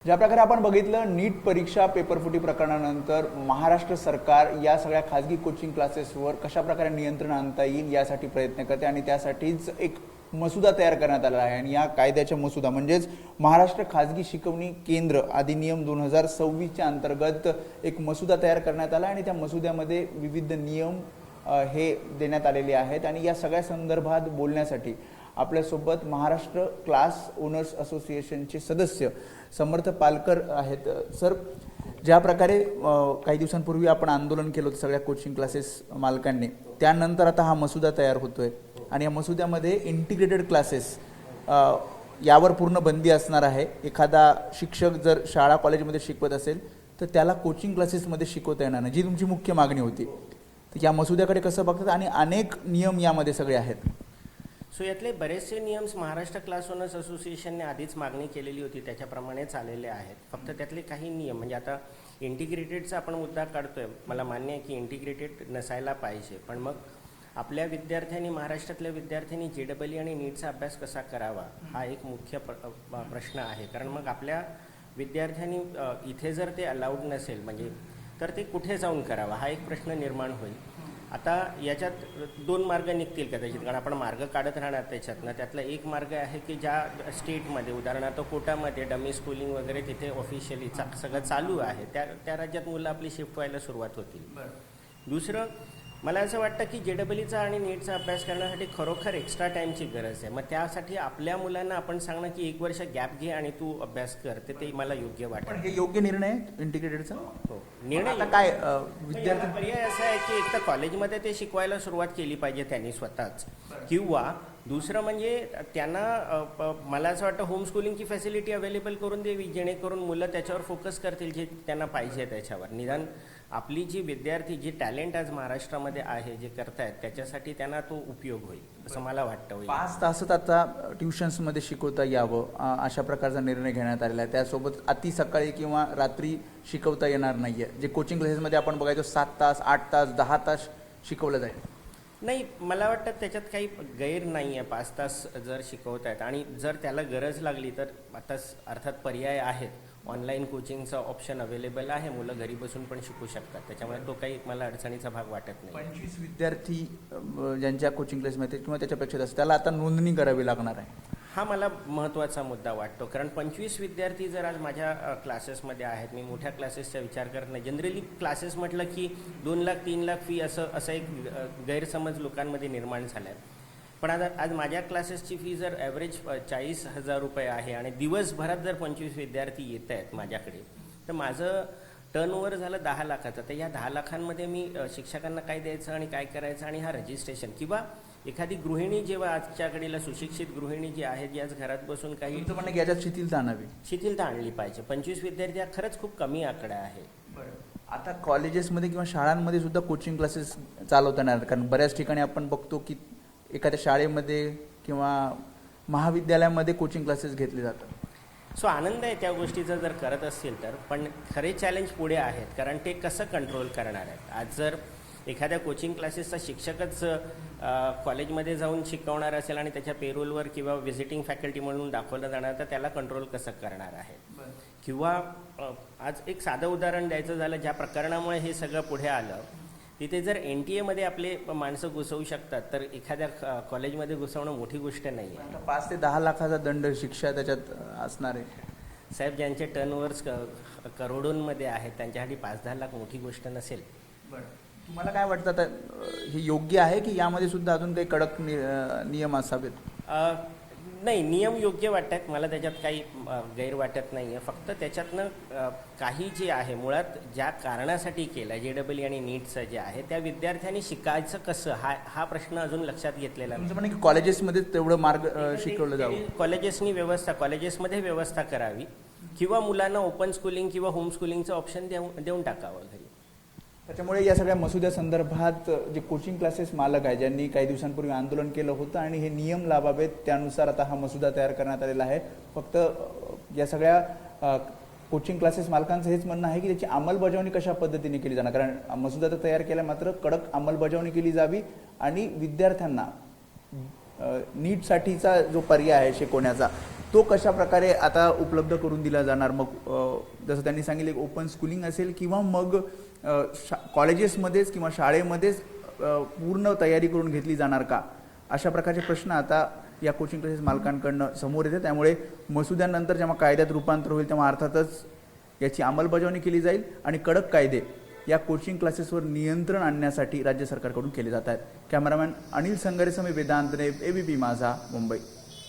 ज्या प्रकारे आपण बघितलं नीट परीक्षा पेपरफुटी प्रकरणानंतर महाराष्ट्र सरकार या सगळ्या खाजगी कोचिंग क्लासेसवर कशा प्रकारे नियंत्रण आणता येईल यासाठी प्रयत्न करते आणि त्यासाठीच एक मसुदा तयार करण्यात आला आहे। आणि या कायद्याच्या मसुदा म्हणजेच महाराष्ट्र खाजगी शिकवणी केंद्र अधिनियम 2026 च्या अंतर्गत एक मसुदा तयार करण्यात आला आणि त्या मसुद्यामध्ये विविध नियम हे देण्यात आलेले आहेत। आणि या सगळ्या संदर्भात बोलण्यासाठी आपल्यासोबत महाराष्ट्र क्लास ओनर्स असोसिएशनचे सदस्य समर्थ पालकर आहेत। सर, ज्या प्रकारे काही दिवसांपूर्वी आपण आंदोलन केलं होतं सगळ्या कोचिंग क्लासेस मालकांनी, त्यानंतर आता हा मसुदा तयार होतोय आणि या मसुद्यामध्ये इंटिग्रेटेड क्लासेस यावर पूर्ण बंदी असणार आहे। एखादा शिक्षक जर शाळा कॉलेजमध्ये शिकवत असेल तर त्याला कोचिंग क्लासेसमध्ये शिकवता येणार नाही, जी तुमची मुख्य मागणी होती। तर या मसुद्याकडे कसं बघतात आणि अनेक नियम यामध्ये सगळे आहेत। सो यातले बरेचसे नियम्स महाराष्ट्र क्लास ओनर्स असोसिएशनने आधीच मागणी केलेली होती, त्याच्याप्रमाणे चाललेले आहेत। फक्त त्यातले काही नियम म्हणजे आता इंटिग्रेटेडचा आपण मुद्दा काढतोय, मला मान्य आहे की इंटिग्रेटेड नसायला पाहिजे, पण मग आपल्या विद्यार्थ्यांनी महाराष्ट्रातल्या विद्यार्थ्यांनी JEE आणि नीटचा अभ्यास कसा करावा हा एक मुख्य प्रश्न आहे। कारण मग आपल्या विद्यार्थ्यांनी इथे जर ते अलाउड नसेल म्हणजे तर ते कुठे जाऊन करावा हा एक प्रश्न निर्माण होईल। आता याच्यात दोन मार्ग निघतील कदाचित, कारण आपण मार्ग काढत राहणार त्याच्यातनं। त्यातला एक मार्ग आहे की ज्या स्टेटमध्ये उदाहरणार्थ कोटामध्ये डमी स्कूलिंग वगैरे तिथे ऑफिशियली सगळं चालू आहे त्या राज्यात मुलं आपली शिफ्ट व्हायला सुरुवात होतील। दुसरं मला असं वाटतं की JEEचा आणि नीटचा अभ्यास करण्यासाठी खरोखर एक्स्ट्रा टाईमची गरज आहे। मग त्यासाठी आपल्या मुलांना आपण सांगणं की 1 वर्ष गॅप घे आणि तू अभ्यास कर, ते मला योग्य वाटतं। हे योग्य निर्णय आहे इंटिग्रेटेडचा? हो, निर्णय आता काय विद्यार्थी पर्याय असा आहे की एक तर कॉलेजमध्ये ते शिकवायला सुरुवात केली पाहिजे त्यांनी स्वतःच, किंवा दुसरं म्हणजे त्यांना मला असं वाटतं होम स्कूलिंगची फॅसिलिटी अवेलेबल करून द्यावी, जेणेकरून मुलं त्याच्यावर फोकस करतील जे त्यांना पाहिजे त्याच्यावर। निदान आपली जी विद्यार्थी जे टॅलेंट आज महाराष्ट्रामध्ये आहे जे करतायत त्याच्यासाठी त्यांना तो उपयोग होईल असं मला वाटतं। 5 तासात आता ट्युशन्समध्ये शिकवता यावं अशा प्रकारचा निर्णय घेण्यात आलेला आहे। त्यासोबत अति सकाळी किंवा रात्री शिकवता येणार नाहीये। जे कोचिंग क्लासेसमध्ये आपण बघायचो 7 तास 8 तास 10 तास शिकवलं जाईल। नाही, मला वाटतं त्याच्यात काही गैर नाही आहे। 5 तास जर शिकवतायत आणि जर त्याला गरज लागली तर आता अर्थात पर्याय आहेत, ऑनलाईन कोचिंगचा ऑप्शन अवेलेबल आहे, मुलं घरी बसून पण शिकू शकतात, त्याच्यामुळे तो काही मला अडचणीचा भाग वाटत नाही। 25 विद्यार्थी ज्यांच्या कोचिंग क्लासमध्ये किंवा त्याच्यापेक्षा जास्त त्याला आता नोंदणी करावी लागणार आहे, हा मला महत्त्वाचा मुद्दा वाटतो। कारण 25 विद्यार्थी जर आज माझ्या क्लासेसमध्ये आहेत, मी मोठ्या क्लासेसचा विचार करत नाही। जनरली क्लासेस म्हटलं की 2 लाख 3 लाख फी असं एक गैरसमज लोकांमध्ये निर्माण झाला आहे। पण आज माझ्या क्लासेसची फी जर ॲव्हरेज 40,000 रुपये आहे आणि दिवसभरात जर 25 विद्यार्थी येत आहेत माझ्याकडे, तर माझं टर्नओव्हर झालं 10 लाखाचं। तर या 10 लाखांमध्ये मी शिक्षकांना काय द्यायचं आणि काय करायचं, आणि हा रजिस्ट्रेशन किंवा एखादी गृहिणी जेव्हा आजच्या घडीला सुशिक्षित गृहिणी जी आहे जी आज घरात बसून काही म्हणजे याच्यात शिथिलता आणावी, शिथिलता आणली पाहिजे। 25 विद्यार्थी हा खरंच खूप कमी आकडा आहे। आता कॉलेजेसमध्ये किंवा शाळांमध्ये सुद्धा कोचिंग क्लासेस चालवता येणार, कारण बऱ्याच ठिकाणी आपण बघतो की एखाद्या शाळेमध्ये किंवा महाविद्यालयामध्ये कोचिंग क्लासेस घेतले जातात। सो आनंद आहे त्या गोष्टीचा जर करत असतील तर, पण खरे चॅलेंज पुढे आहेत, कारण ते कसं कंट्रोल करणार आहेत। आज जर एखाद्या कोचिंग क्लासेसचा शिक्षकच कॉलेजमध्ये जाऊन शिकवणार असेल आणि त्याच्या पेरोलवर किंवा व्हिजिटिंग फॅकल्टी म्हणून दाखवलं जाणार, तर त्याला कंट्रोल कसं करणार आहे। किंवा आज एक साधं उदाहरण द्यायचं झालं, ज्या प्रकरणामुळे हे सगळं पुढे आलं तिथे जर NTA मध्ये माणसं घुसवू शकतात, तर एखाद्या कॉलेजमध्ये घुसवणं मोठी गोष्ट नाही आहे। 5 ते 10 लाखाचा दंड शिक्षा त्याच्यात असणार आहे। साहेब, ज्यांचे टर्नओव्हर्स करोडोंमध्ये आहेत त्यांच्यासाठी 5-10 लाख मोठी गोष्ट नसेल। तुम्हाला काय वाटतं आता हे योग्य आहे की यामध्ये सुद्धा अजून काही कडक नियम असावेत? नाही, नियम योग्य वाटतात मला, त्याच्यात काही गैर वाटत नाही आहे। फक्त त्याच्यातनं काही जे आहे मुळात ज्या कारणासाठी केलं JEE आणि नीटचं जे आहे त्या विद्यार्थ्यांनी शिकायचं कसं हा प्रश्न अजून लक्षात घेतलेला नाही। म्हणजे कॉलेजेसमध्ये तेवढं मार्ग शिकवलं जावं, कॉलेजेसमध्ये व्यवस्था करावी, किंवा मुलांना ओपन स्कूलिंग किंवा होम स्कूलिंगचं ऑप्शन देऊन टाकावं घरी। त्याच्यामुळे या सगळ्या मसुद्या संदर्भात जे कोचिंग क्लासेस मालक आहे ज्यांनी काही दिवसांपूर्वी आंदोलन केलं होतं आणि हे नियम लावावेत त्यानुसार आता हा मसुदा तयार करण्यात आलेला आहे। फक्त या सगळ्या कोचिंग क्लासेस मालकांचं हेच म्हणणं आहे की त्याची अंमलबजावणी कशा पद्धतीने केली जाणार, कारण मसुदा तर तयार केला मात्र कडक अंमलबजावणी केली जावी आणि विद्यार्थ्यांना नीटसाठीचा जो पर्याय आहे शिकवण्याचा तो कशा प्रकारे आता उपलब्ध करून दिला जाणार? मग जसं त्यांनी सांगितलं ओपन स्कूलिंग असेल किंवा मग कॉलेजेसमध्येच किंवा शाळेमध्येच पूर्ण तयारी करून घेतली जाणार का? अशा प्रकारचे प्रश्न आता या कोचिंग क्लासेस मालकांकडनं समोर येते. त्यामुळे मसुद्यानंतर जेव्हा कायद्यात रूपांतर होईल तेव्हा अर्थातच याची अंमलबजावणी केली जाईल आणि कडक कायदे या कोचिंग क्लासेसवर नियंत्रण आणण्यासाठी राज्य सरकारकडून केले जात आहेत. कॅमेरामॅन अनिल संगारेसह मी वेदांत, ABP माझा, मुंबई.